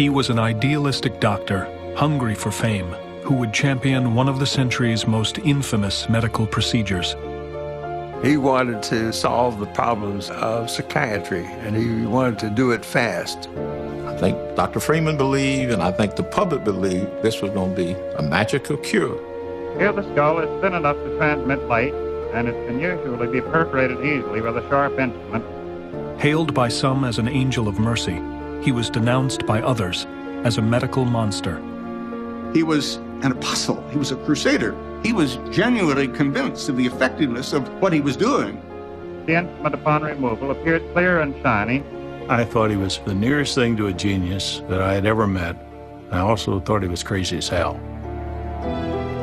He was an idealistic doctor, hungry for fame, who would champion one of the century's most infamous medical procedures. He wanted to solve the problems of psychiatry, and he wanted to do it fast. I think Dr. Freeman believed, and I think the public believed, this was going to be a magical cure. Here the skull is thin enough to transmit light, and it can usually be perforated easily with a sharp instrument. Hailed by some as an angel of mercy, he was denounced by others as a medical monster. He was an apostle. He was a crusader. He was genuinely convinced of the effectiveness of what he was doing. The instrument upon removal appears clear and shiny. I thought he was the nearest thing to a genius that I had ever met. I also thought he was crazy as hell.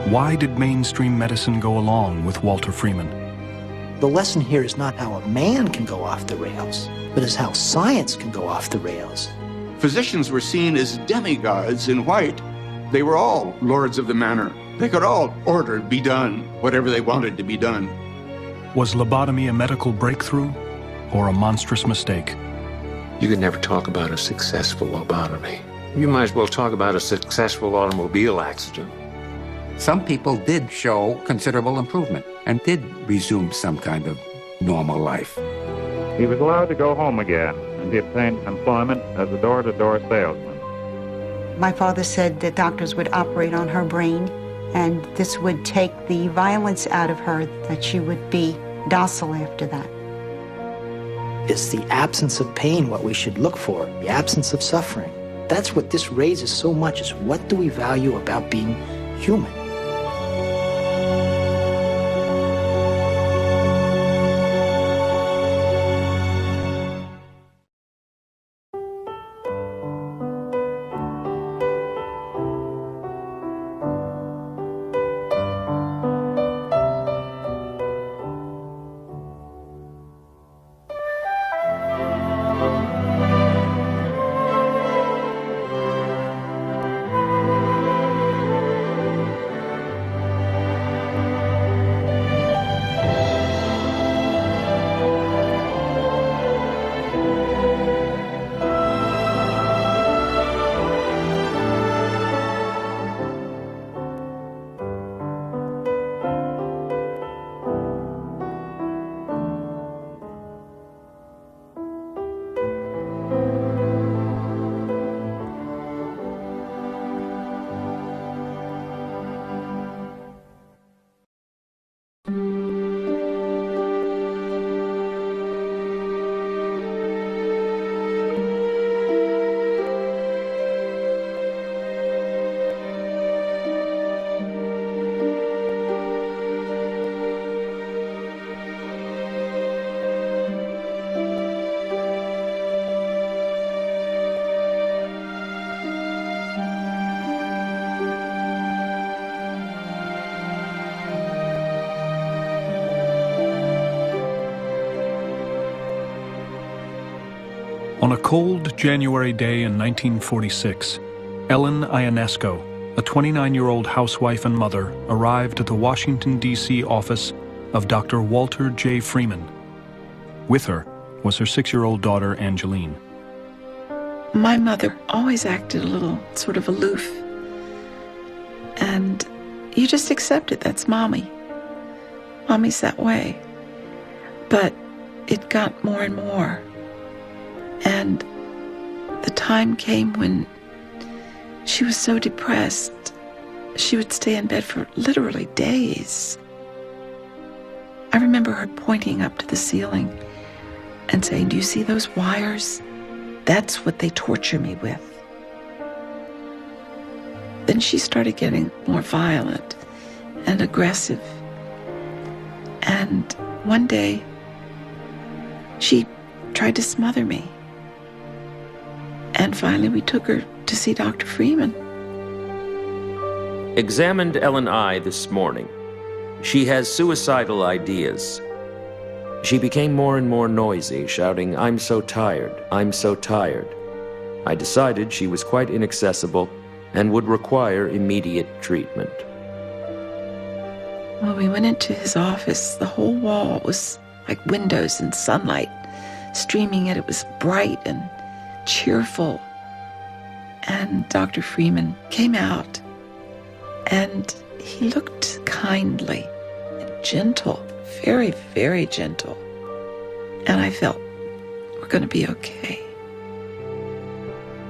Why did mainstream medicine go along with Walter Freeman? The lesson here is not how a man can go off the rails, but is how science can go off the rails. Physicians were seen as demigods in white. They were all lords of the manor. They could all order be done, whatever they wanted to be done. Was lobotomy a medical breakthrough or a monstrous mistake? You could never talk about a successful lobotomy. You might as well talk about a successful automobile accident. Some people did show considerable improvement and did resume some kind of normal life. He was allowed to go home again, and he obtained employment as a door-to-door salesman. My father said that doctors would operate on her brain, and this would take the violence out of her, that she would be docile after that. Is the absence of pain what we should look for? The absence of suffering? That's what this raises so much, is what do we value about being human? On a cold January day in 1946, Ellen Ionesco, a 29-year-old housewife and mother, arrived at the Washington, D.C. office of Dr. Walter J. Freeman. With her was her 6-year-old daughter, Angeline. My mother always acted a little sort of aloof. And you just accept it. That's Mommy. Mommy's that way. But it got more and more. And the time came when she was so depressed, she would stay in bed for literally days. I remember her pointing up to the ceiling and saying, "Do you see those wires? That's what they torture me with." Then she started getting more violent and aggressive. And one day, she tried to smother me. And finally, we took her to see Dr. Freeman. Examined Ellen I this morning. She has suicidal ideas. She became more and more noisy, shouting, "I'm so tired, I'm so tired." I decided she was quite inaccessible and would require immediate treatment. Well, we went into his office. The whole wall was like windows and sunlight streaming in. It was bright and cheerful. And Dr. Freeman came out, and he looked kindly and gentle, very, very gentle. And I felt, we're going to be okay.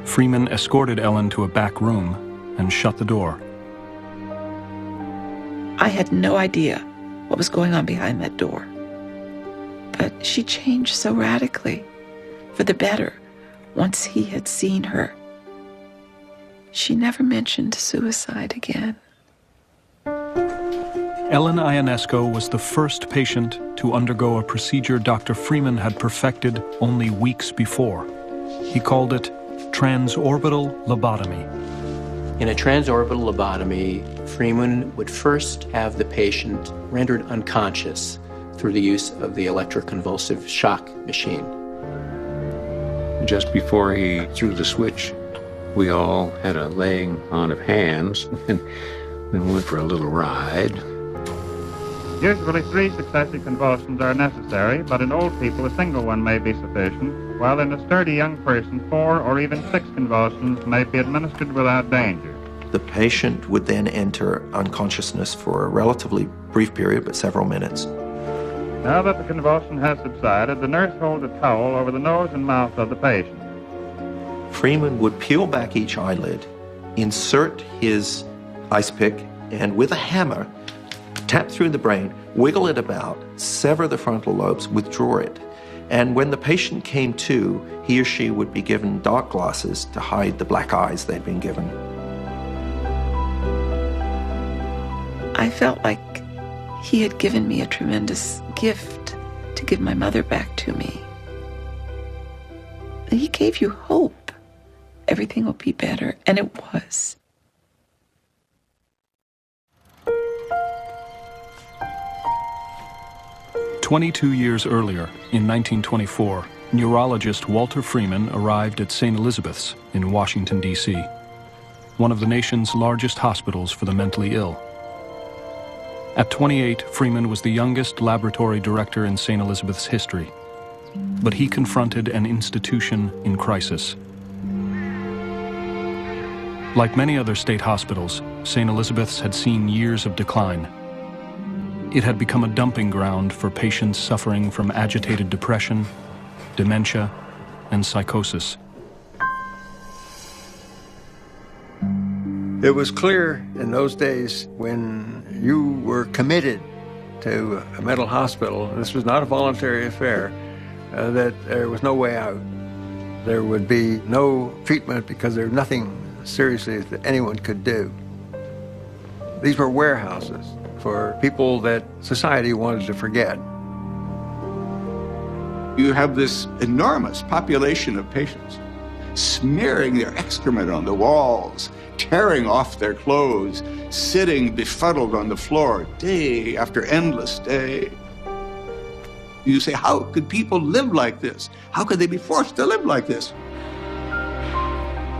Freeman escorted Ellen to a back room and shut the door. I had no idea what was going on behind that door. But she changed so radically, for the better, once he had seen her. She never mentioned suicide again. Ellen Ionesco was the first patient to undergo a procedure Dr. Freeman had perfected only weeks before. He called it transorbital lobotomy. In a transorbital lobotomy, Freeman would first have the patient rendered unconscious through the use of the electroconvulsive shock machine. Just before he threw the switch, we all had a laying on of hands and then went for a little ride. Usually 3 successive convulsions are necessary, but in old people a single one may be sufficient, while in a sturdy young person 4 or even 6 convulsions may be administered without danger. The patient would then enter unconsciousness for a relatively brief period, but several minutes. Now that the convulsion has subsided, the nurse holds a towel over the nose and mouth of the patient. Freeman would peel back each eyelid, insert his ice pick, and with a hammer, tap through the brain, wiggle it about, sever the frontal lobes, withdraw it. And when the patient came to, he or she would be given dark glasses to hide the black eyes they'd been given. I felt like he had given me a tremendous gift to give my mother back to me. He gave you hope. Everything will be better, and it was. "22 years earlier, in 1924, neurologist Walter Freeman arrived at St. Elizabeth's in Washington, D.C., one of the nation's largest hospitals for the mentally ill. At 28, Freeman was the youngest laboratory director in St. Elizabeth's history, but he confronted an institution in crisis. Like many other state hospitals, St. Elizabeth's had seen years of decline. It had become a dumping ground for patients suffering from agitated depression, dementia, and psychosis. It was clear in those days when you were committed to a mental hospital, this was not a voluntary affair, that there was no way out. There would be no treatment because there was nothing seriously that anyone could do. These were warehouses for people that society wanted to forget. You have this enormous population of patients smearing their excrement on the walls, tearing off their clothes, sitting befuddled on the floor day after endless day. You say, how could people live like this? How could they be forced to live like this?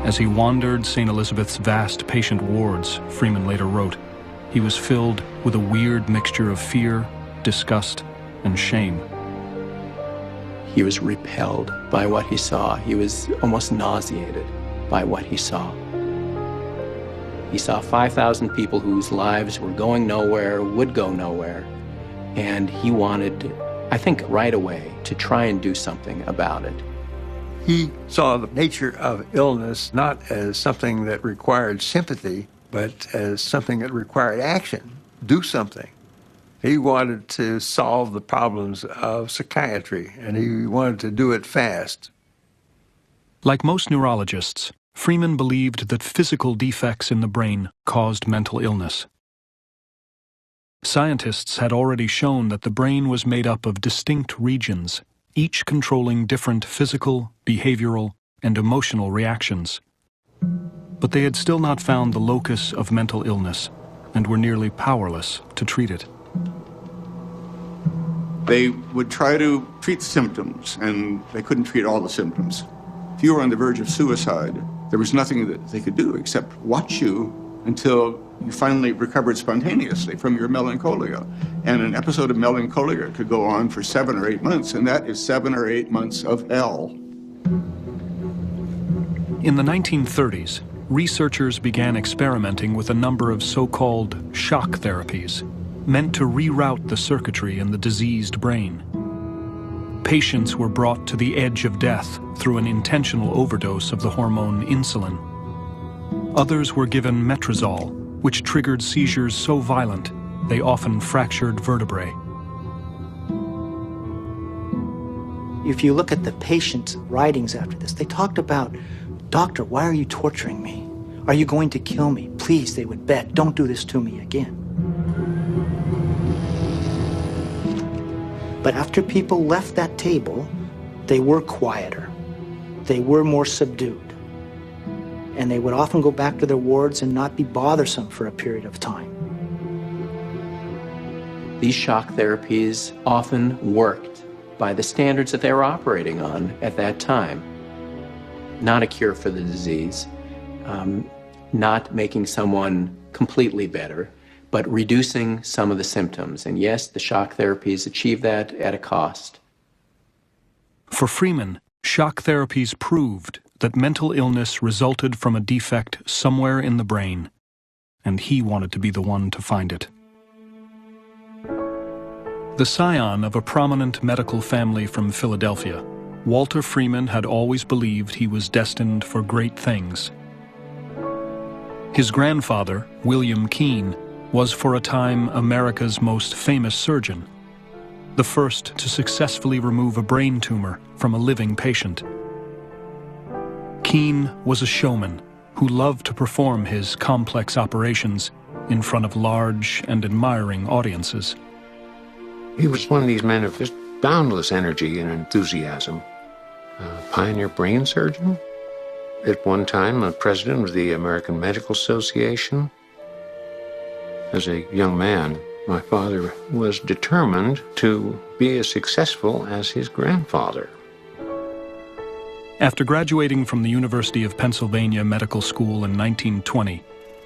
As he wandered St. Elizabeth's vast patient wards, Freeman later wrote, he was filled with a weird mixture of fear, disgust, and shame. He was repelled by what he saw. He was almost nauseated by what he saw. He saw 5,000 people whose lives were going nowhere, would go nowhere, and he wanted, I think right away, to try and do something about it. He saw the nature of illness not as something that required sympathy, but as something that required action. Do something. He wanted to solve the problems of psychiatry, and he wanted to do it fast. Like most neurologists, Freeman believed that physical defects in the brain caused mental illness. Scientists had already shown that the brain was made up of distinct regions, each controlling different physical, behavioral, and emotional reactions. But they had still not found the locus of mental illness and were nearly powerless to treat it. They would try to treat symptoms, and they couldn't treat all the symptoms. If you were on the verge of suicide, there was nothing that they could do except watch you until you finally recovered spontaneously from your melancholia. And an episode of melancholia could go on for 7 or 8 months, and that is 7 or 8 months of hell. In the 1930s, researchers began experimenting with a number of so-called shock therapies, meant to reroute the circuitry in the diseased brain. Patients were brought to the edge of death through an intentional overdose of the hormone insulin. Others were given metrazol, which triggered seizures so violent they often fractured vertebrae. If you look at the patient's writings after this, they talked about, "Doctor, why are you torturing me? Are you going to kill me? Please," they would beg, "don't do this to me again." But after people left that table, they were quieter. They were more subdued. And they would often go back to their wards and not be bothersome for a period of time. These shock therapies often worked by the standards that they were operating on at that time. Not a cure for the disease, not making someone completely better, but reducing some of the symptoms. And yes, the shock therapies achieve that at a cost. For Freeman, shock therapies proved that mental illness resulted from a defect somewhere in the brain, and he wanted to be the one to find it. The scion of a prominent medical family from Philadelphia, Walter Freeman had always believed he was destined for great things. His grandfather, William Keene, was for a time America's most famous surgeon, the first to successfully remove a brain tumor from a living patient. Keene was a showman who loved to perform his complex operations in front of large and admiring audiences. He was one of these men of just boundless energy and enthusiasm. A pioneer brain surgeon. At one time, a president of the American Medical Association. As a young man, my father was determined to be as successful as his grandfather. After graduating from the University of Pennsylvania Medical School in 1920,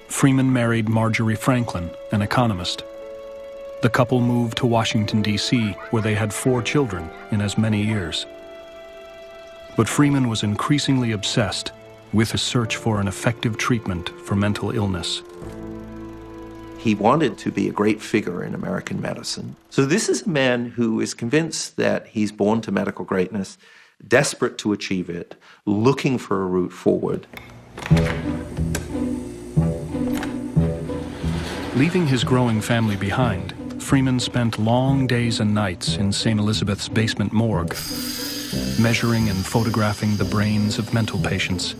Freeman married Marjorie Franklin, an economist. The couple moved to Washington, D.C., where they had 4 children in as many years. But Freeman was increasingly obsessed with a search for an effective treatment for mental illness. He wanted to be a great figure in American medicine. So this is a man who is convinced that he's born to medical greatness, desperate to achieve it, looking for a route forward. Leaving his growing family behind, Freeman spent long days and nights in St. Elizabeth's basement morgue, measuring and photographing the brains of mental patients.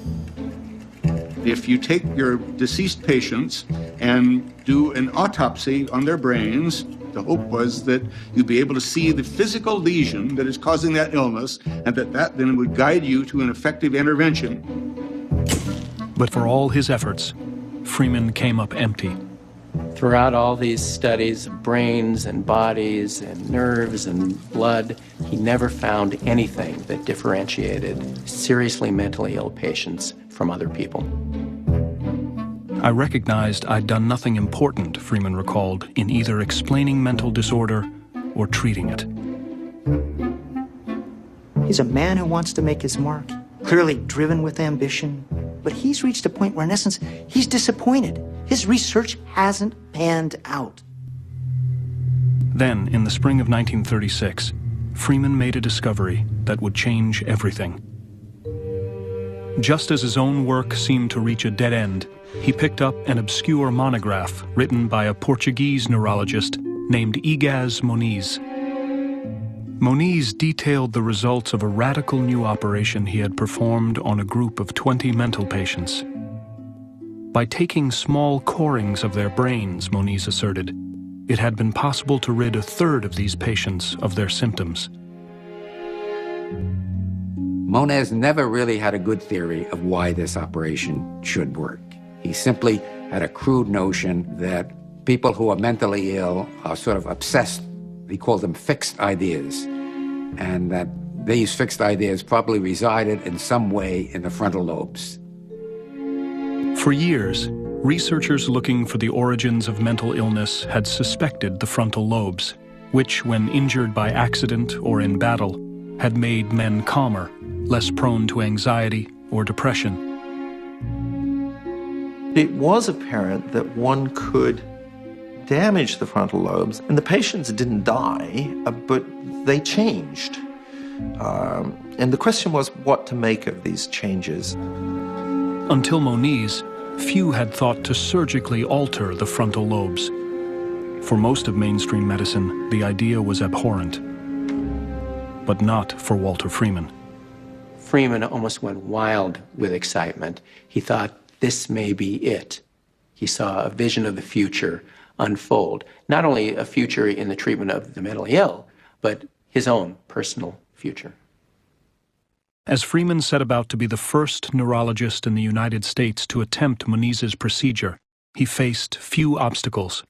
If you take your deceased patients and do an autopsy on their brains, the hope was that you'd be able to see the physical lesion that is causing that illness, and that then would guide you to an effective intervention. But for all his efforts, Freeman came up empty. Throughout all these studies of brains and bodies and nerves and blood, he never found anything that differentiated seriously mentally ill patients from other people. I recognized I'd done nothing important, Freeman recalled, in either explaining mental disorder or treating it. He's a man who wants to make his mark, clearly driven with ambition, but he's reached a point where, in essence, he's disappointed. His research hasn't panned out. Then, in the spring of 1936, Freeman made a discovery that would change everything. Just as his own work seemed to reach a dead end, he picked up an obscure monograph written by a Portuguese neurologist named Igaz Moniz. Moniz detailed the results of a radical new operation he had performed on a group of 20 mental patients. By taking small corings of their brains, Moniz asserted, it had been possible to rid a third of these patients of their symptoms. Moniz never really had a good theory of why this operation should work. He simply had a crude notion that people who are mentally ill are sort of obsessed. He called them fixed ideas, and that these fixed ideas probably resided in some way in the frontal lobes. For years, researchers looking for the origins of mental illness had suspected the frontal lobes, which, when injured by accident or in battle, had made men calmer, less prone to anxiety or depression. It was apparent that one could damage the frontal lobes, and the patients didn't die, but they changed. And the question was what to make of these changes. Until Moniz, few had thought to surgically alter the frontal lobes. For most of mainstream medicine, the idea was abhorrent. But not for Walter Freeman. Freeman almost went wild with excitement. He thought, this may be it. He saw a vision of the future unfold. Not only a future in the treatment of the mentally ill, but his own personal future. As Freeman set about to be the first neurologist in the United States to attempt Moniz's procedure, he faced few obstacles.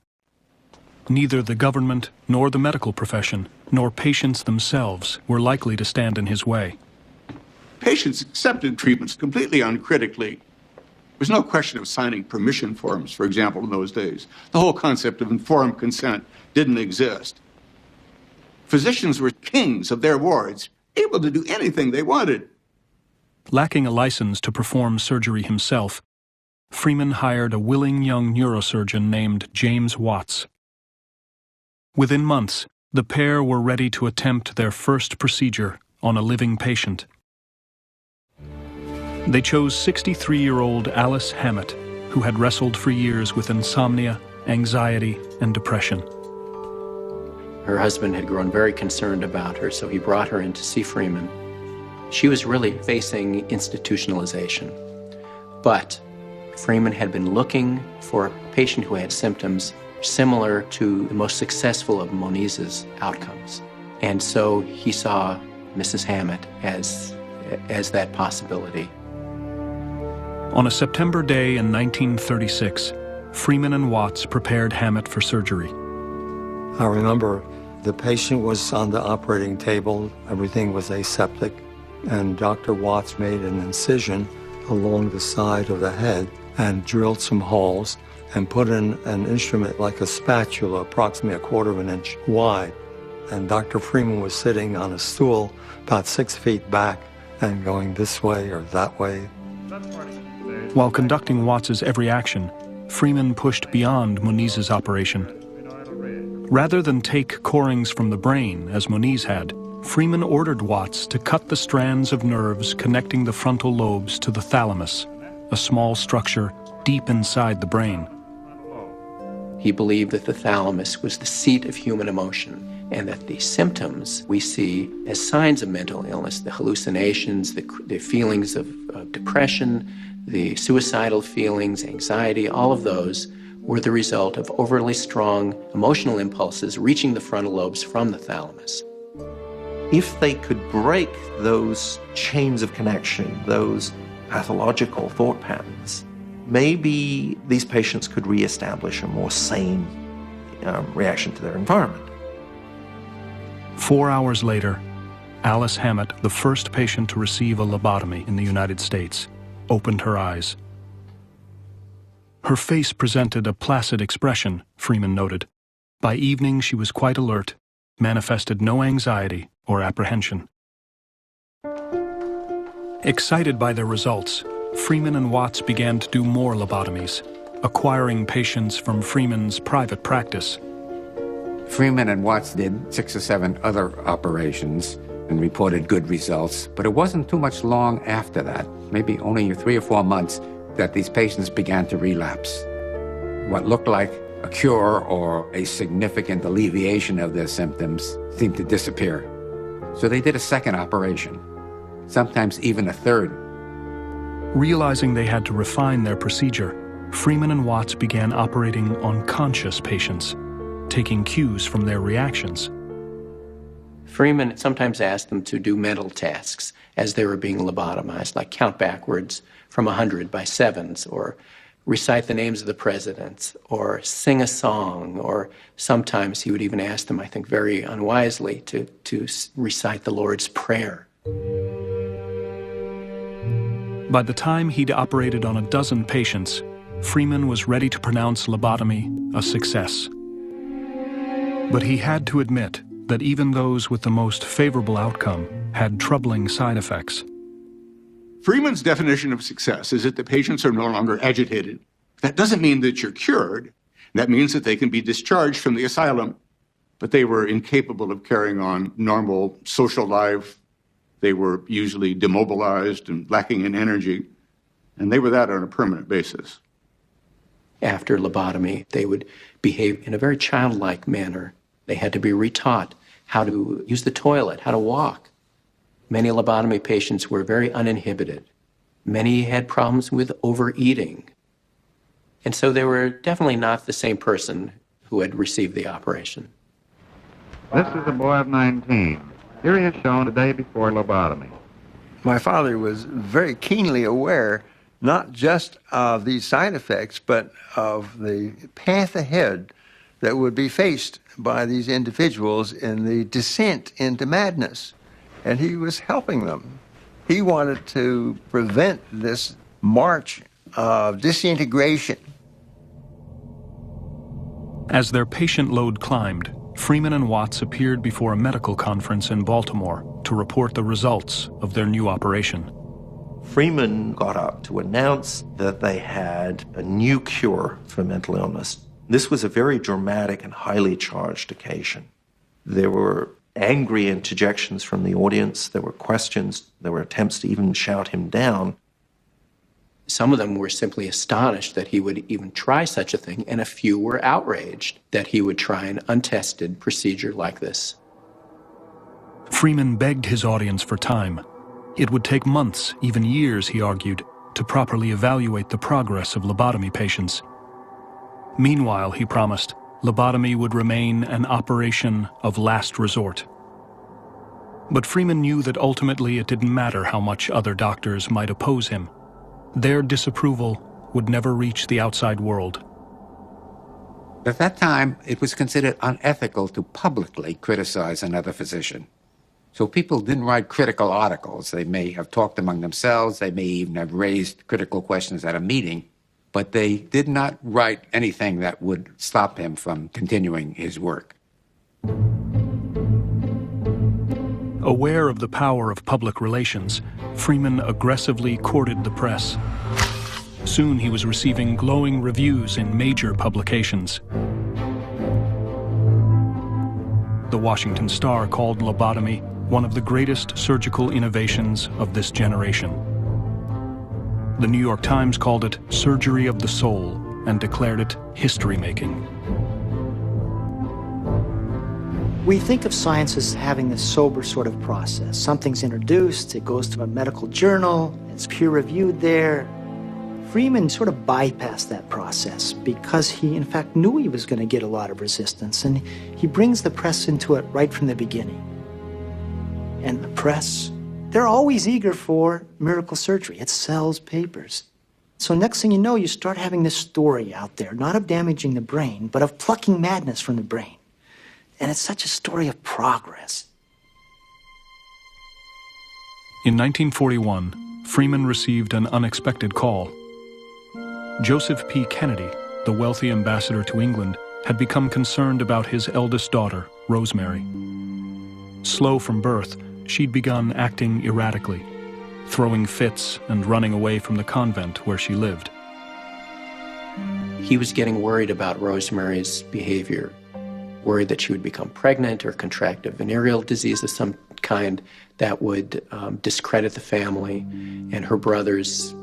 Neither the government, nor the medical profession, nor patients themselves were likely to stand in his way. Patients accepted treatments completely uncritically. There was no question of signing permission forms, for example, in those days. The whole concept of informed consent didn't exist. Physicians were kings of their wards, able to do anything they wanted. Lacking a license to perform surgery himself, Freeman hired a willing young neurosurgeon named James Watts. Within months, the pair were ready to attempt their first procedure on a living patient. They chose 63-year-old Alice Hammett, who had wrestled for years with insomnia, anxiety, and depression. Her husband had grown very concerned about her, so he brought her in to see Freeman. She was really facing institutionalization. But Freeman had been looking for a patient who had symptoms similar to the most successful of Moniz's outcomes. And so he saw Mrs. Hammett as that possibility. On a September day in 1936, Freeman and Watts prepared Hammett for surgery. I remember the patient was on the operating table, everything was aseptic, and Dr. Watts made an incision along the side of the head and drilled some holes and put in an instrument like a spatula, approximately 1/4 of an inch wide. And Dr. Freeman was sitting on a stool about 6 feet back and going this way or that way. While conducting Watts's every action, Freeman pushed beyond Moniz's operation. Rather than take corings from the brain, as Moniz had, Freeman ordered Watts to cut the strands of nerves connecting the frontal lobes to the thalamus, a small structure deep inside the brain. He believed that the thalamus was the seat of human emotion, and that the symptoms we see as signs of mental illness, the hallucinations, the feelings of depression, the suicidal feelings, anxiety, all of those were the result of overly strong emotional impulses reaching the frontal lobes from the thalamus. If they could break those chains of connection, those pathological thought patterns, maybe these patients could reestablish a more sane reaction to their environment. 4 hours later, Alice Hammett, the first patient to receive a lobotomy in the United States, opened her eyes. Her face presented a placid expression, Freeman noted. By evening, she was quite alert, manifested no anxiety or apprehension. Excited by their results, Freeman and Watts began to do more lobotomies, acquiring patients from Freeman's private practice. Freeman and Watts did 6 or 7 other operations and reported good results, but it wasn't too much long after that, maybe only 3 or 4 months, that these patients began to relapse. What looked like a cure or a significant alleviation of their symptoms seemed to disappear. So they did a second operation, sometimes even a third. Realizing they had to refine their procedure, Freeman and Watts began operating on conscious patients, taking cues from their reactions. Freeman sometimes asked them to do mental tasks as they were being lobotomized, like count backwards from 100 by 7s, or recite the names of the presidents, or sing a song, or sometimes he would even ask them, I think very unwisely, to recite the Lord's Prayer. By the time he'd operated on a dozen patients, Freeman was ready to pronounce lobotomy a success. But he had to admit that even those with the most favorable outcome had troubling side effects. Freeman's definition of success is that the patients are no longer agitated, That doesn't mean that you're cured. That means that they can be discharged from the asylum, but they were incapable of carrying on normal social life. They were usually demobilized and lacking in energy, and they were that on a permanent basis. After lobotomy, they would behave in a very childlike manner. They had to be retaught how to use the toilet, how to walk. Many lobotomy patients were very uninhibited. Many had problems with overeating. And so they were definitely not the same person who had received the operation. This is a boy of 19. Here he is shown the day before lobotomy. My father was very keenly aware not just of these side effects, but of the path ahead that would be faced by these individuals in the descent into madness. And he was helping them. He wanted to prevent this march of disintegration. As their patient load climbed, Freeman and Watts appeared before a medical conference in Baltimore to report the results of their new operation. Freeman got up to announce that they had a new cure for mental illness. This was a very dramatic and highly charged occasion. There were angry interjections from the audience, there were questions, there were attempts to even shout him down. Some of them were simply astonished that he would even try such a thing, and a few were outraged that he would try an untested procedure like this. Freeman begged his audience for time. It would take months, even years, he argued, to properly evaluate the progress of lobotomy patients. Meanwhile, he promised, lobotomy would remain an operation of last resort. But Freeman knew that ultimately it didn't matter how much other doctors might oppose him. Their disapproval would never reach the outside world. At that time, it was considered unethical to publicly criticize another physician. So people didn't write critical articles. They may have talked among themselves. They may even have raised critical questions at a meeting. But they did not write anything that would stop him from continuing his work. Aware of the power of public relations, Freeman aggressively courted the press. Soon he was receiving glowing reviews in major publications. The Washington Star called lobotomy one of the greatest surgical innovations of this generation. The New York Times called it surgery of the soul and declared it history-making. We think of science as having this sober sort of process. Something's introduced, it goes to a medical journal, it's peer-reviewed there. Freeman sort of bypassed that process because he, in fact, knew he was going to get a lot of resistance, and he brings the press into it right from the beginning. And the press, they're always eager for miracle surgery. It sells papers. So next thing you know, you start having this story out there, not of damaging the brain, but of plucking madness from the brain. And it's such a story of progress. In 1941, Freeman received an unexpected call. Joseph P. Kennedy, the wealthy ambassador to England, had become concerned about his eldest daughter, Rosemary. Slow from birth, she'd begun acting erratically, throwing fits and running away from the convent where she lived. He was getting worried about Rosemary's behavior, worried that she would become pregnant or contract a venereal disease of some kind that would discredit the family and her brother's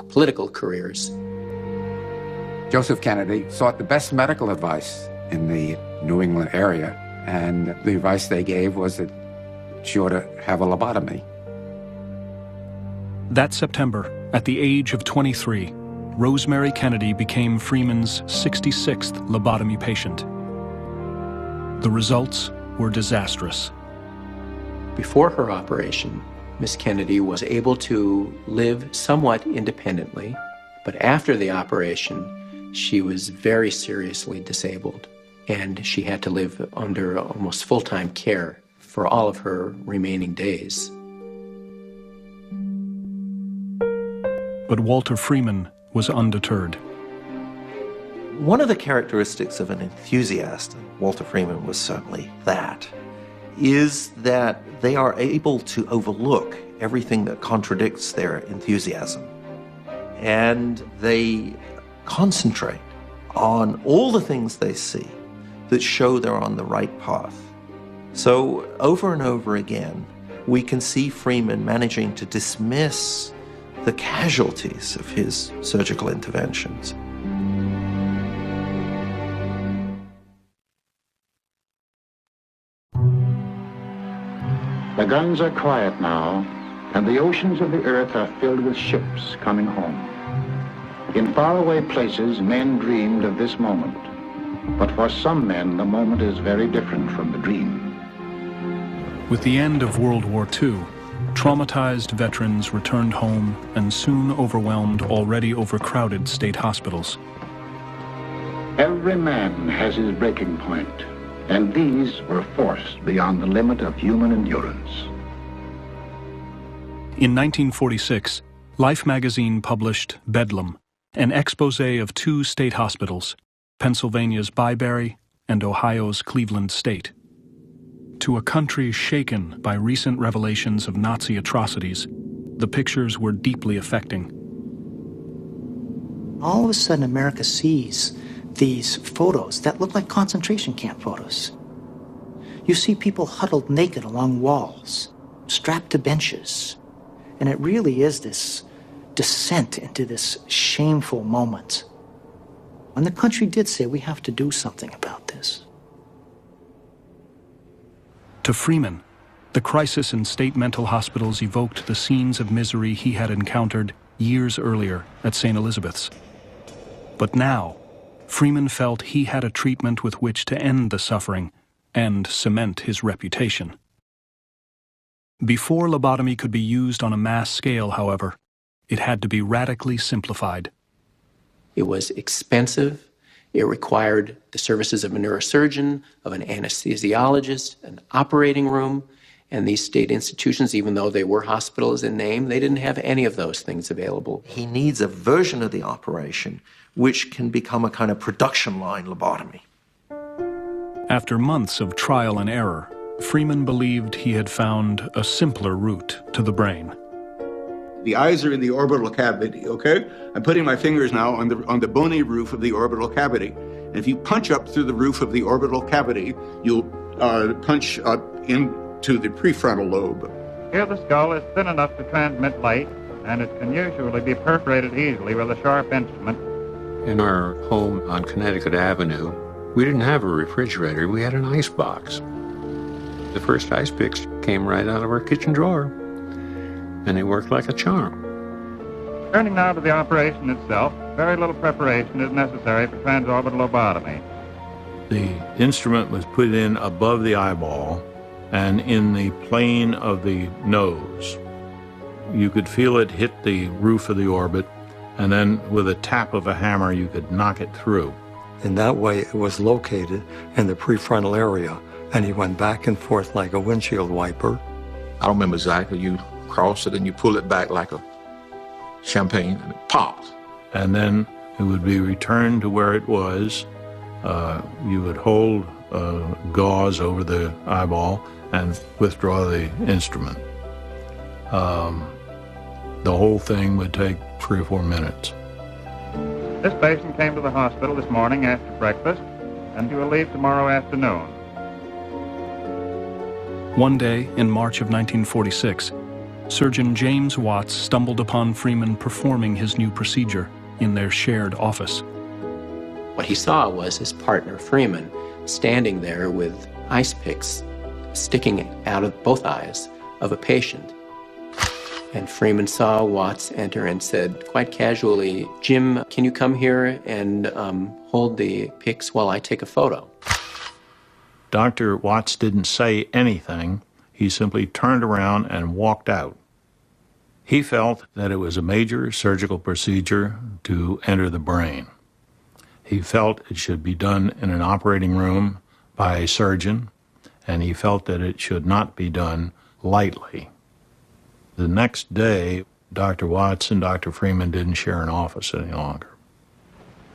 political careers. Joseph Kennedy sought the best medical advice in the New England area, and the advice they gave was that she ought to have a lobotomy. That September, at the age of 23, Rosemary Kennedy became Freeman's 66th lobotomy patient. The results were disastrous. Before her operation, Miss Kennedy was able to live somewhat independently, but after the operation, she was very seriously disabled, and she had to live under almost full-time care for all of her remaining days. But Walter Freeman was undeterred. One of the characteristics of an enthusiast, and Walter Freeman was certainly that, is that they are able to overlook everything that contradicts their enthusiasm. And they concentrate on all the things they see that show they're on the right path. So over and over again, we can see Freeman managing to dismiss the casualties of his surgical interventions. The guns are quiet now, and the oceans of the earth are filled with ships coming home. In faraway places, men dreamed of this moment. But for some men, the moment is very different from the dream. With the end of World War II, traumatized veterans returned home and soon overwhelmed already overcrowded state hospitals. Every man has his breaking point, and these were forced beyond the limit of human endurance. In 1946, Life magazine published Bedlam, an expose of two state hospitals, Pennsylvania's Byberry and Ohio's Cleveland State. To a country shaken by recent revelations of Nazi atrocities, the pictures were deeply affecting. All of a sudden, America sees these photos that look like concentration camp photos. You see people huddled naked along walls, strapped to benches, and it really is this descent into this shameful moment. And the country did say, we have to do something about this. To Freeman, the crisis in state mental hospitals evoked the scenes of misery he had encountered years earlier at St. Elizabeth's. But now, Freeman felt he had a treatment with which to end the suffering and cement his reputation. Before lobotomy could be used on a mass scale, however, it had to be radically simplified. It was expensive. It required the services of a neurosurgeon, of an anesthesiologist, an operating room, and these state institutions, even though they were hospitals in name, they didn't have any of those things available. He needs a version of the operation which can become a kind of production line lobotomy. After months of trial and error, Freeman believed he had found a simpler route to the brain. The eyes are in the orbital cavity, okay? I'm putting my fingers now on the bony roof of the orbital cavity. And if you punch up through the roof of the orbital cavity, you'll punch up into the prefrontal lobe. Here the skull is thin enough to transmit light, and it can usually be perforated easily with a sharp instrument. In our home on Connecticut Avenue, we didn't have a refrigerator, we had an ice box. The first ice picks came right out of our kitchen drawer, and they worked like a charm. Turning now to the operation itself, very little preparation is necessary for transorbital lobotomy. The instrument was put in above the eyeball and in the plane of the nose. You could feel it hit the roof of the orbit, and then with a tap of a hammer, you could knock it through. In that way, it was located in the prefrontal area, and he went back and forth like a windshield wiper. I don't remember exactly. You cross it and you pull it back like a champagne, and it pops. And then it would be returned to where it was. You would hold gauze over the eyeball and withdraw the instrument. The whole thing would take 3 or 4 minutes. This patient came to the hospital this morning after breakfast, and he will leave tomorrow afternoon. One day in March of 1946, Surgeon James Watts stumbled upon Freeman performing his new procedure in their shared office. What he saw was his partner, Freeman, standing there with ice picks sticking out of both eyes of a patient. And Freeman saw Watts enter and said, quite casually, "Jim, can you come here and hold the picks while I take a photo?" Dr. Watts didn't say anything. He simply turned around and walked out. He felt that it was a major surgical procedure to enter the brain. He felt it should be done in an operating room by a surgeon, and he felt that it should not be done lightly. The next day, Dr. Watts and Dr. Freeman didn't share an office any longer.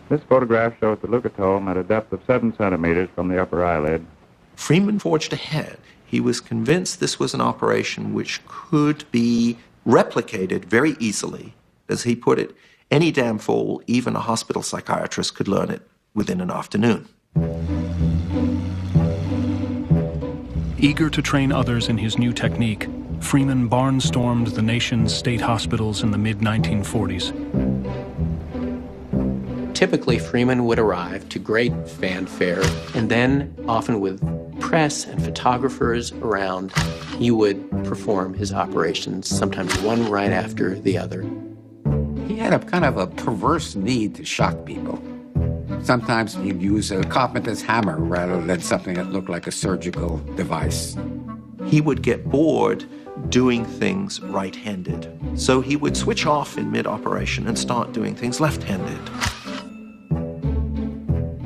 This photograph shows the leucotome at a depth of 7 centimeters from the upper eyelid. Freeman forged ahead. He was convinced this was an operation which could be replicated very easily, as he put it, Any damn fool, even a hospital psychiatrist, could learn it within an afternoon. Eager to train others in his new technique, Freeman barnstormed the nation's state hospitals in the mid-1940s. Typically, Freeman would arrive to great fanfare, and then, often with press and photographers around, he would perform his operations, sometimes one right after the other. He had a kind of a perverse need to shock people. Sometimes he'd use a carpenter's hammer rather than something that looked like a surgical device. He would get bored doing things right-handed. So he would switch off in mid-operation and start doing things left-handed.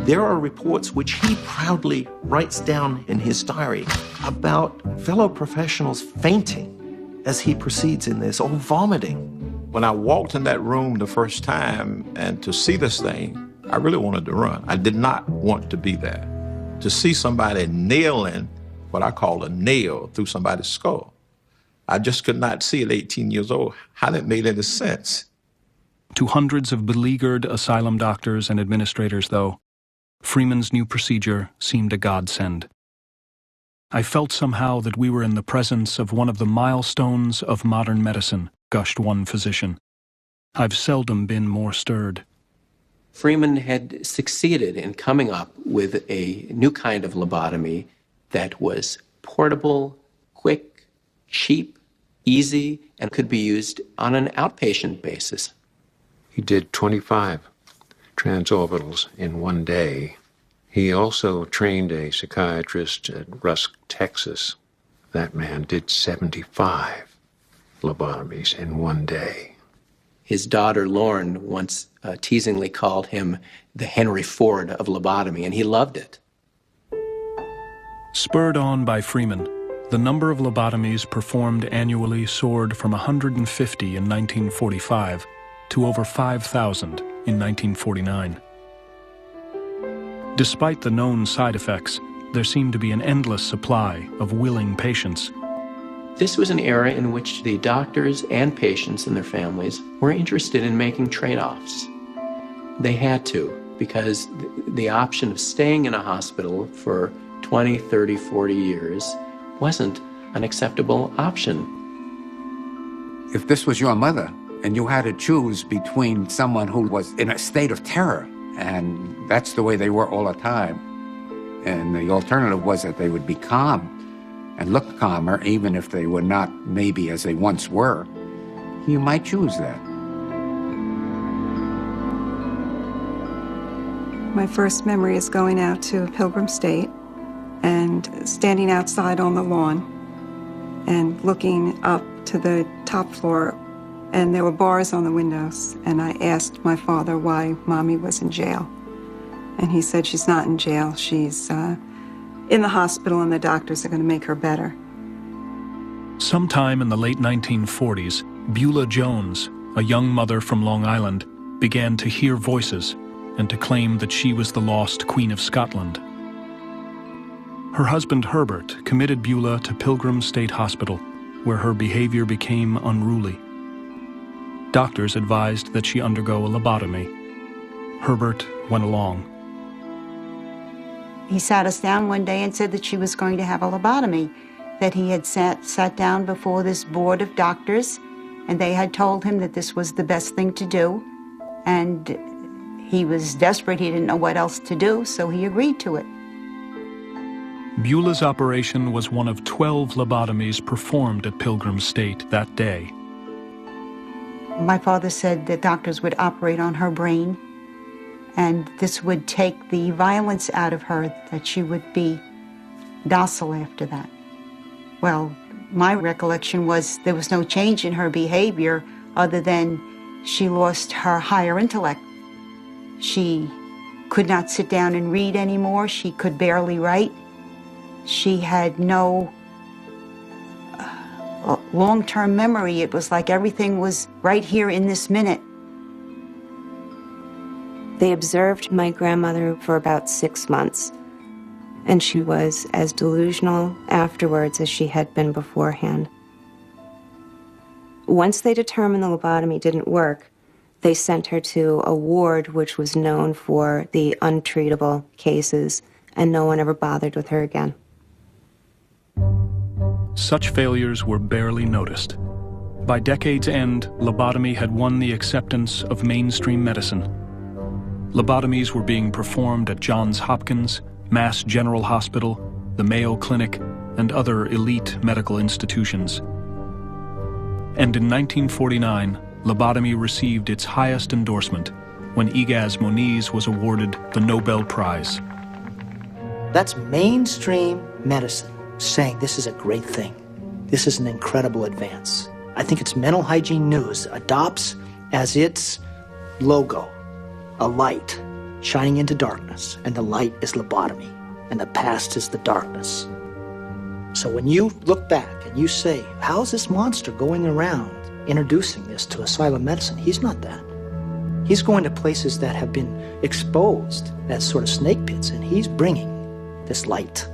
There are reports which he proudly writes down in his diary about fellow professionals fainting as he proceeds in this, or vomiting. When I walked in that room the first time and to see this thing, I really wanted to run. I did not want to be there. To see somebody nailing what I call a nail through somebody's skull, I just could not see at 18 years old how that made any sense. To hundreds of beleaguered asylum doctors and administrators, though, Freeman's new procedure seemed a godsend. I felt somehow that we were in the presence of one of the milestones of modern medicine, gushed one physician. I've seldom been more stirred. Freeman had succeeded in coming up with a new kind of lobotomy that was portable, quick, cheap, easy, and could be used on an outpatient basis. He did 25 transorbitals in one day. He also trained a psychiatrist at Rusk, Texas. That man did 75 lobotomies in one day. His daughter, Lauren, once teasingly called him the Henry Ford of lobotomy, and he loved it. Spurred on by Freeman, the number of lobotomies performed annually soared from 150 in 1945 to over 5,000 in 1949. Despite the known side effects, there seemed to be an endless supply of willing patients. This was an era in which the doctors and patients and their families were interested in making trade-offs. They had to, because the option of staying in a hospital for 20, 30, 40 years wasn't an acceptable option. If this was your mother, and you had to choose between someone who was in a state of terror, and that's the way they were all the time, and the alternative was that they would be calm and look calmer, even if they were not maybe as they once were, you might choose that. My first memory is going out to Pilgrim State and standing outside on the lawn and looking up to the top floor, and there were bars on the windows, and I asked my father why Mommy was in jail. And he said, she's not in jail, she's in the hospital and the doctors are going to make her better. Sometime in the late 1940s, Beulah Jones, a young mother from Long Island, began to hear voices and to claim that she was the lost Queen of Scotland. Her husband Herbert committed Beulah to Pilgrim State Hospital, where her behavior became unruly. Doctors advised that she undergo a lobotomy. Herbert went along. He sat us down one day and said that she was going to have a lobotomy, that he had sat down before this board of doctors, and they had told him that this was the best thing to do, and he was desperate. He didn't know what else to do, so he agreed to it. Beulah's operation was one of 12 lobotomies performed at Pilgrim State that day. My father said that doctors would operate on her brain, and this would take the violence out of her, that she would be docile after that. Well, my recollection was there was no change in her behavior other than she lost her higher intellect. She could not sit down and read anymore. She could barely write. She had no long-term memory. It was like everything was right here in this minute. They observed my grandmother for about 6 months, and she was as delusional afterwards as she had been beforehand. Once they determined the lobotomy didn't work, They sent her to a ward which was known for the untreatable cases, and no one ever bothered with her again. Such failures were barely noticed. By decade's end, lobotomy had won the acceptance of mainstream medicine. Lobotomies were being performed at Johns Hopkins, Mass General Hospital, the Mayo Clinic, and other elite medical institutions. And in 1949, lobotomy received its highest endorsement when Igaz Moniz was awarded the Nobel Prize. That's mainstream medicine saying this is a great thing. This is an incredible advance. I think it's Mental Hygiene News adopts as its logo a light shining into darkness, and the light is lobotomy, and the past is the darkness. So when you look back and you say, how's this monster going around introducing this to asylum medicine? He's not that. He's going to places that have been exposed as sort of snake pits, and he's bringing this light.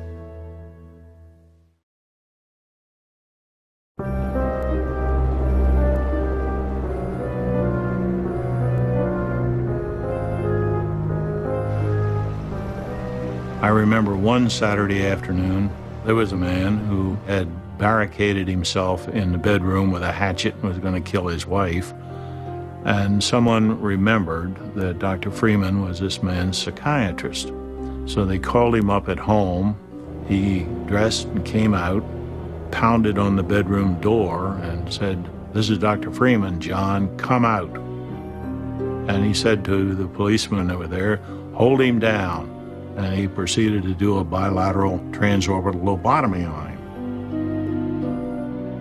I remember one Saturday afternoon, there was a man who had barricaded himself in the bedroom with a hatchet and was going to kill his wife. And someone remembered that Dr. Freeman was this man's psychiatrist. So they called him up at home. He dressed and came out, pounded on the bedroom door and said, "This is Dr. Freeman, John, come out." And he said to the policemen that were there, "Hold him down." And he proceeded to do a bilateral transorbital lobotomy on him.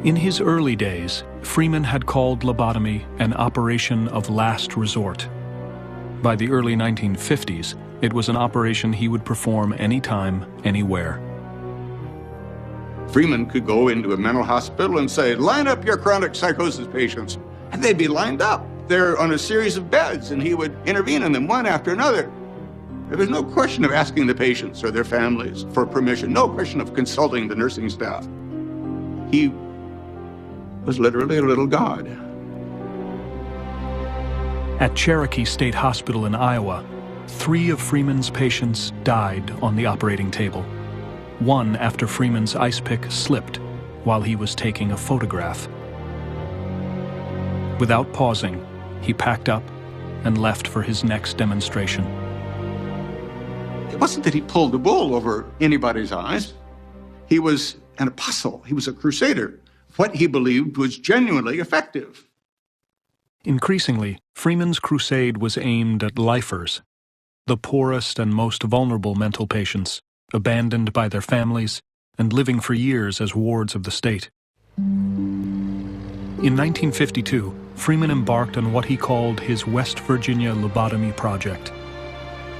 In his early days, Freeman had called lobotomy an operation of last resort. By the early 1950s, it was an operation he would perform anytime, anywhere. Freeman could go into a mental hospital and say, "Line up your chronic psychosis patients." And they'd be lined up. They're on a series of beds, and he would intervene in them one after another. There was no question of asking the patients or their families for permission, no question of consulting the nursing staff. He was literally a little god. At Cherokee State Hospital in Iowa, 3 of Freeman's patients died on the operating table. One after Freeman's ice pick slipped while he was taking a photograph. Without pausing, he packed up and left for his next demonstration. It wasn't that he pulled the wool over anybody's eyes. He was an apostle. He was a crusader. What he believed was genuinely effective. Increasingly, Freeman's crusade was aimed at lifers, the poorest and most vulnerable mental patients, abandoned by their families and living for years as wards of the state. In 1952, Freeman embarked on what he called his West Virginia lobotomy project.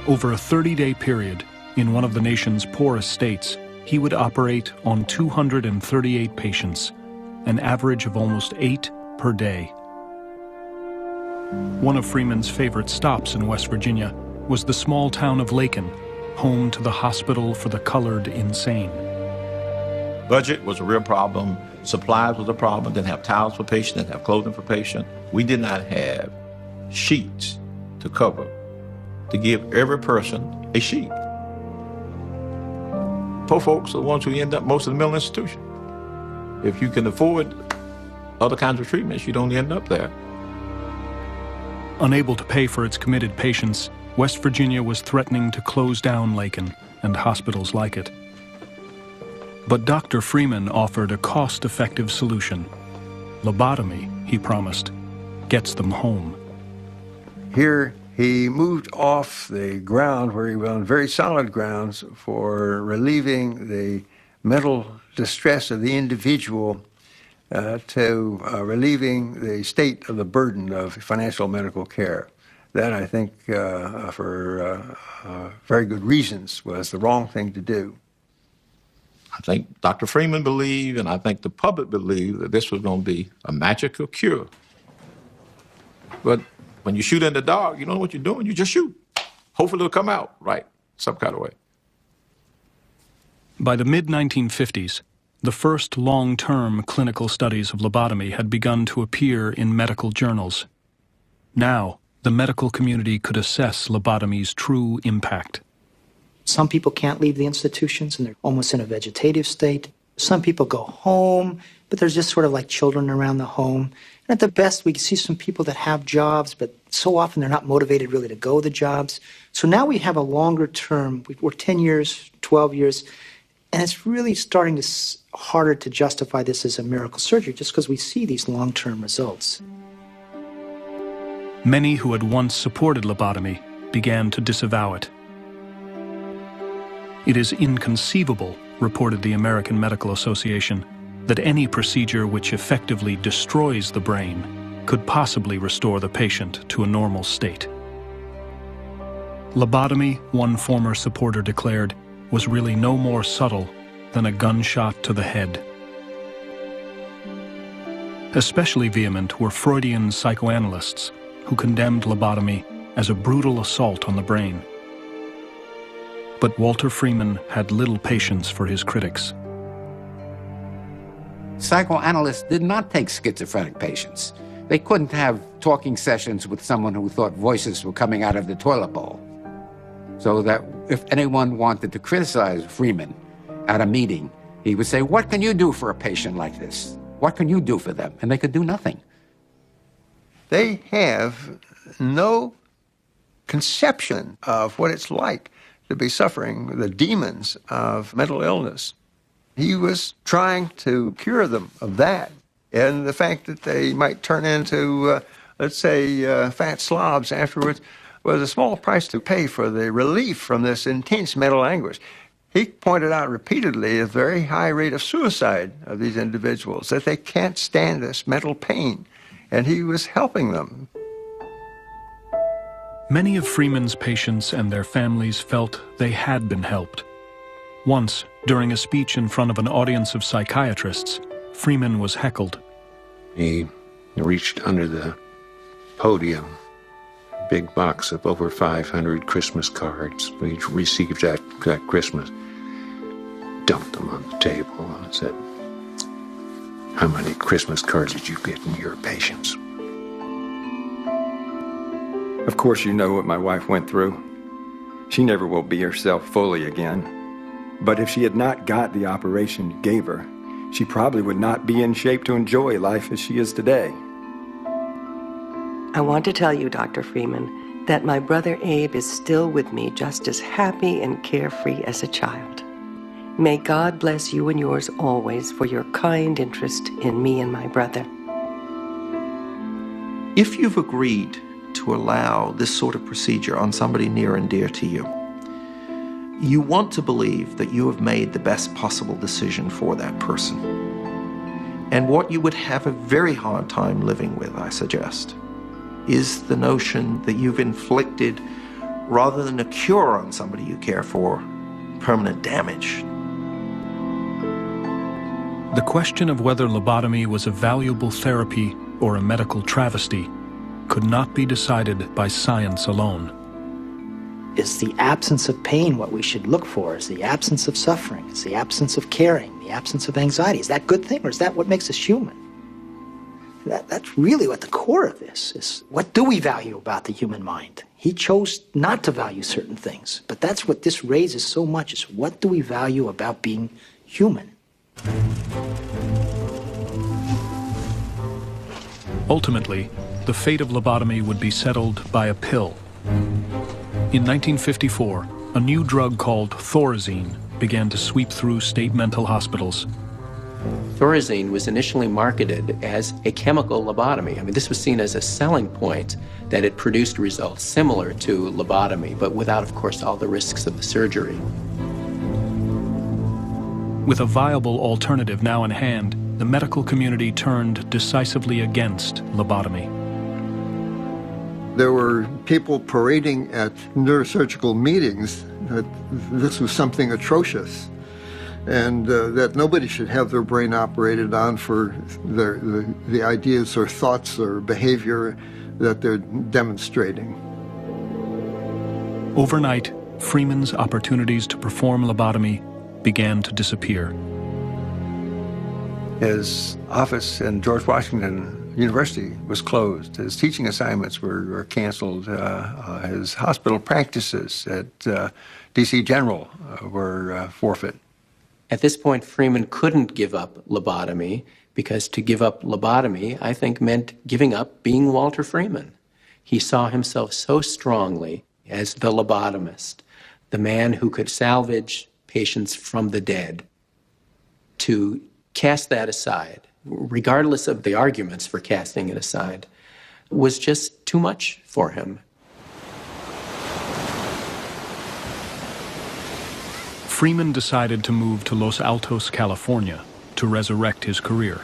Over a 30-day period, in one of the nation's poorest states, he would operate on 238 patients, an average of almost 8 per day. One of Freeman's favorite stops in West Virginia was the small town of Lakin, home to the Hospital for the Colored Insane. Budget was a real problem. Supplies was a problem. Didn't have towels for patients, didn't have clothing for patients. We did not have sheets to cover, to give every person a sheet. Poor folks are the ones who end up most of the mental institution. If you can afford other kinds of treatments, you don't end up there. Unable to pay for its committed patients, West Virginia was threatening to close down Lakin and hospitals like it. But Dr. Freeman offered a cost-effective solution. Lobotomy, he promised, gets them home. Here, he moved off the ground where he was on very solid grounds for relieving the mental distress of the individual to relieving the state of the burden of financial medical care. That, I think, for very good reasons, was the wrong thing to do. I think Dr. Freeman believed, and I think the public believed, that this was going to be a magical cure. But when you shoot in the dark, you don't know what you're doing. You just shoot. Hopefully it'll come out right, some kind of way. By the mid-1950s, the first long-term clinical studies of lobotomy had begun to appear in medical journals. Now, the medical community could assess lobotomy's true impact. Some people can't leave the institutions and they're almost in a vegetative state. Some people go home, but there's just sort of like children around the home. And at the best, we see some people that have jobs, but so often they're not motivated really to go to the jobs. So now we have a longer term. We're 10 years, 12 years, and it's really starting to harder to justify this as a miracle surgery just because we see these long-term results. Many who had once supported lobotomy began to disavow it. It is inconceivable, reported the American Medical Association, that any procedure which effectively destroys the brain could possibly restore the patient to a normal state. Lobotomy, one former supporter declared, was really no more subtle than a gunshot to the head. Especially vehement were Freudian psychoanalysts who condemned lobotomy as a brutal assault on the brain. But Walter Freeman had little patience for his critics. Psychoanalysts did not take schizophrenic patients. They couldn't have talking sessions with someone who thought voices were coming out of the toilet bowl. So that if anyone wanted to criticize Freeman at a meeting, he would say, "What can you do for a patient like this? What can you do for them?" And they could do nothing. They have no conception of what it's like to be suffering the demons of mental illness. He was trying to cure them of that, and the fact that they might turn into, let's say, fat slobs afterwards was a small price to pay for the relief from this intense mental anguish. He pointed out repeatedly a very high rate of suicide of these individuals, that they can't stand this mental pain, and he was helping them. Many of Freeman's patients and their families felt they had been helped. Once, during a speech in front of an audience of psychiatrists, Freeman was heckled. He reached under the podium, a big box of over 500 Christmas cards we received that Christmas, dumped them on the table and said, "How many Christmas cards did you get from your patients?" Of course, you know what my wife went through. She never will be herself fully again. But if she had not got the operation you gave her, she probably would not be in shape to enjoy life as she is today. I want to tell you, Dr. Freeman, that my brother Abe is still with me, just as happy and carefree as a child. May God bless you and yours always for your kind interest in me and my brother. If you've agreed to allow this sort of procedure on somebody near and dear to you, you want to believe that you have made the best possible decision for that person. And what you would have a very hard time living with, I suggest, is the notion that you've inflicted, rather than a cure on somebody you care for, permanent damage. The question of whether lobotomy was a valuable therapy or a medical travesty could not be decided by science alone. Is the absence of pain what we should look for? Is the absence of suffering? Is the absence of caring? The absence of anxiety? Is that a good thing, or is that what makes us human? That's really what the core of this is. What do we value about the human mind? He chose not to value certain things, but that's what this raises so much, is what do we value about being human? Ultimately, the fate of lobotomy would be settled by a pill. In 1954, a new drug called Thorazine began to sweep through state mental hospitals. Thorazine was initially marketed as a chemical lobotomy. I mean, this was seen as a selling point, that it produced results similar to lobotomy, but without, of course, all the risks of the surgery. With a viable alternative now in hand, the medical community turned decisively against lobotomy. There were people parading at neurosurgical meetings that this was something atrocious, and that nobody should have their brain operated on for the ideas or thoughts or behavior that they're demonstrating. Overnight, Freeman's opportunities to perform lobotomy began to disappear. His office in George Washington university was closed. His teaching assignments were canceled. His hospital practices at D.C. General were forfeit. At this point, Freeman couldn't give up lobotomy because to give up lobotomy, I think, meant giving up being Walter Freeman. He saw himself so strongly as the lobotomist, the man who could salvage patients from the dead. To cast that aside, regardless of the arguments for casting it aside, was just too much for him. Freeman decided to move to Los Altos, California, to resurrect his career.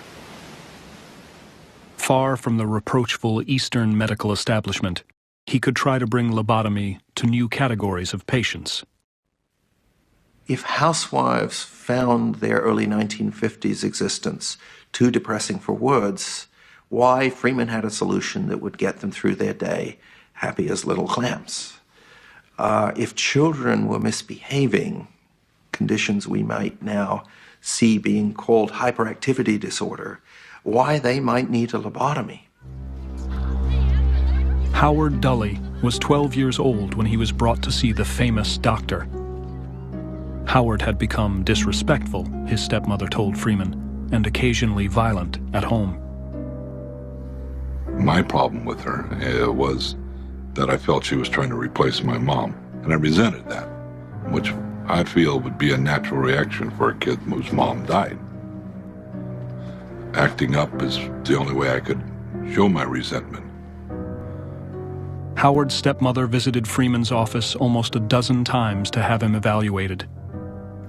Far from the reproachful Eastern medical establishment, he could try to bring lobotomy to new categories of patients. If housewives found their early 1950s existence too depressing for words, why Freeman had a solution that would get them through their day happy as little clams. If children were misbehaving, conditions we might now see being called hyperactivity disorder, why they might need a lobotomy. Howard Dully was 12 years old when he was brought to see the famous doctor. Howard had become disrespectful, his stepmother told Freeman, and occasionally violent at home. My problem with her was that I felt she was trying to replace my mom, and I resented that, which I feel would be a natural reaction for a kid whose mom died. Acting up is the only way I could show my resentment. Howard's stepmother visited Freeman's office almost a dozen times to have him evaluated.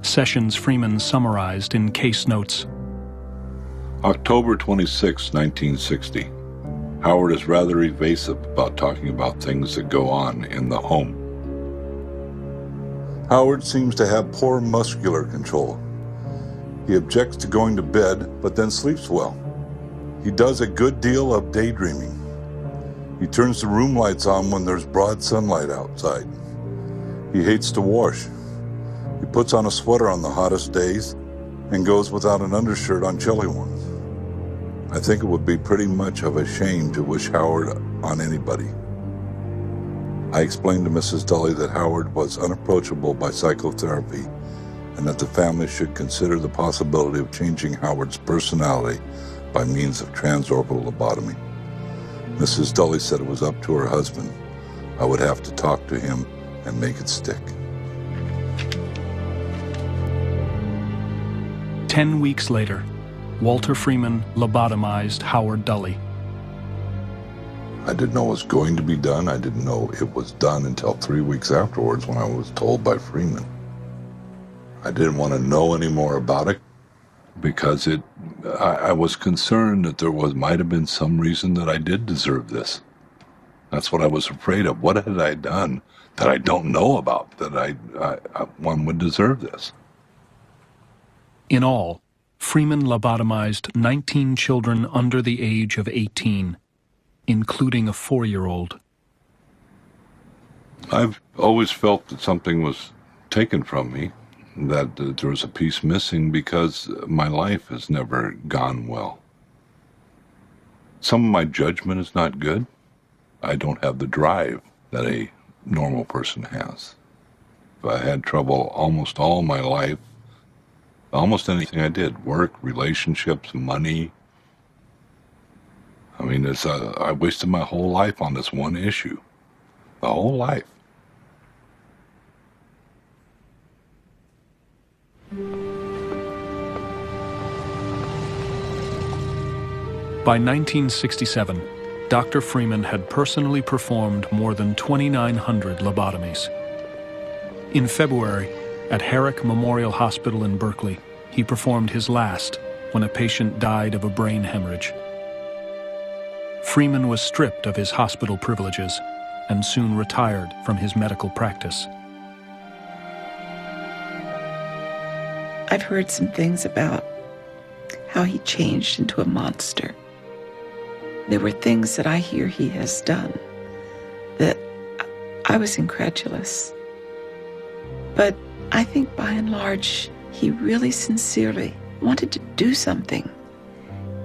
Sessions Freeman summarized in case notes. October 26, 1960. Howard is rather evasive about talking about things that go on in the home. Howard seems to have poor muscular control. He objects to going to bed, but then sleeps well. He does a good deal of daydreaming. He turns the room lights on when there's broad sunlight outside. He hates to wash. He puts on a sweater on the hottest days and goes without an undershirt on chilly ones. I think it would be pretty much of a shame to wish Howard on anybody. I explained to Mrs. Dully that Howard was unapproachable by psychotherapy and that the family should consider the possibility of changing Howard's personality by means of transorbital lobotomy. Mrs. Dully said it was up to her husband. I would have to talk to him and make it stick. 10 weeks later, Walter Freeman lobotomized Howard Dully. I didn't know it was going to be done. I didn't know it was done until 3 weeks afterwards when I was told by Freeman. I didn't want to know any more about it because I was concerned that there might have been some reason that I did deserve this. That's what I was afraid of. What had I done that I don't know about that one would deserve this? In all, Freeman lobotomized 19 children under the age of 18, including a 4-year-old. I've always felt that something was taken from me, that there was a piece missing because my life has never gone well. Some of my judgment is not good. I don't have the drive that a normal person has. I had trouble almost all my life. Almost anything I did, work, relationships, money. I mean, I wasted my whole life on this one issue. The whole life. By 1967, Dr. Freeman had personally performed more than 2,900 lobotomies. In February, at Herrick Memorial Hospital in Berkeley, he performed his last when a patient died of a brain hemorrhage. Freeman was stripped of his hospital privileges and soon retired from his medical practice. I've heard some things about how he changed into a monster. There were things that I hear he has done that I was incredulous. But I think by and large, he really sincerely wanted to do something.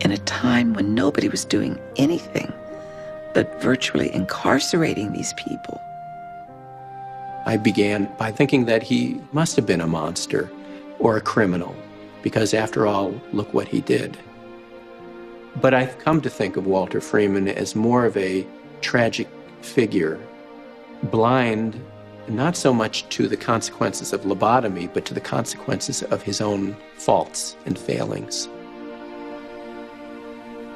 in a time when nobody was doing anything but virtually incarcerating these people. I began by thinking that he must have been a monster or a criminal, because after all, look what he did. But I've come to think of Walter Freeman as more of a tragic figure, blind not so much to the consequences of lobotomy, but to the consequences of his own faults and failings.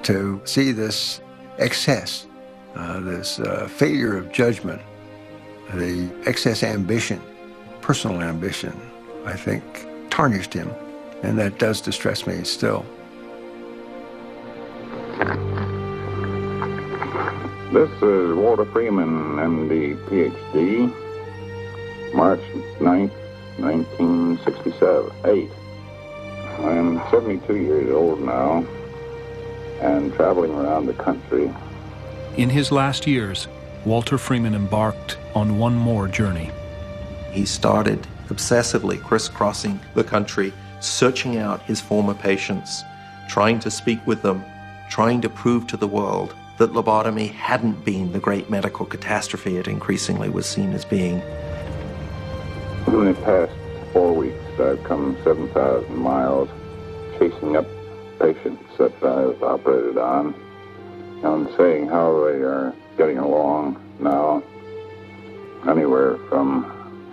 To see this excess, this failure of judgment, the excess ambition, personal ambition, I think tarnished him, and that does distress me still. This is Walter Freeman, MD, PhD, March 9th, 1968. I'm 72 years old now and traveling around the country. In his last years, Walter Freeman embarked on one more journey. He started obsessively crisscrossing the country, searching out his former patients, trying to speak with them, trying to prove to the world that lobotomy hadn't been the great medical catastrophe it increasingly was seen as being. In the past 4 weeks, I've come 7,000 miles chasing up patients that I've operated on and saying how they are getting along now, anywhere from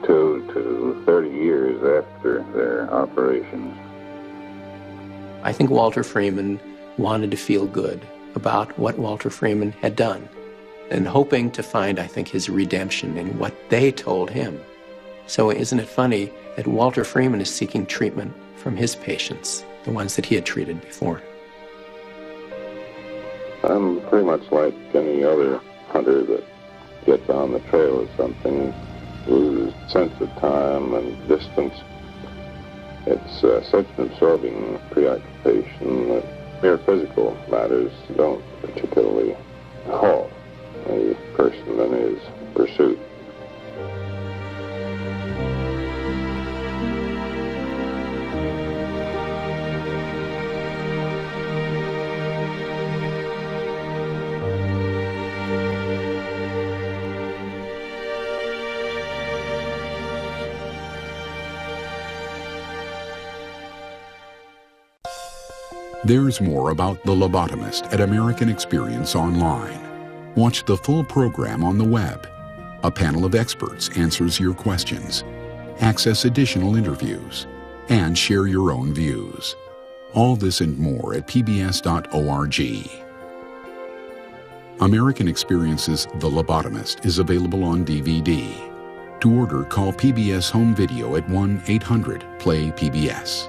2 to 30 years after their operations. I think Walter Freeman wanted to feel good about what Walter Freeman had done, and hoping to find, I think, his redemption in what they told him. So isn't it funny that Walter Freeman is seeking treatment from his patients, the ones that he had treated before? I'm pretty much like any other hunter that gets on the trail of something, loses sense of time and distance. It's such an absorbing preoccupation that mere physical matters don't particularly halt a person in his pursuit. There's more about The Lobotomist at American Experience Online. Watch the full program on the web. A panel of experts answers your questions. Access additional interviews. And share your own views. All this and more at pbs.org. American Experience's The Lobotomist is available on DVD. To order, call PBS Home Video at 1-800-PLAY-PBS.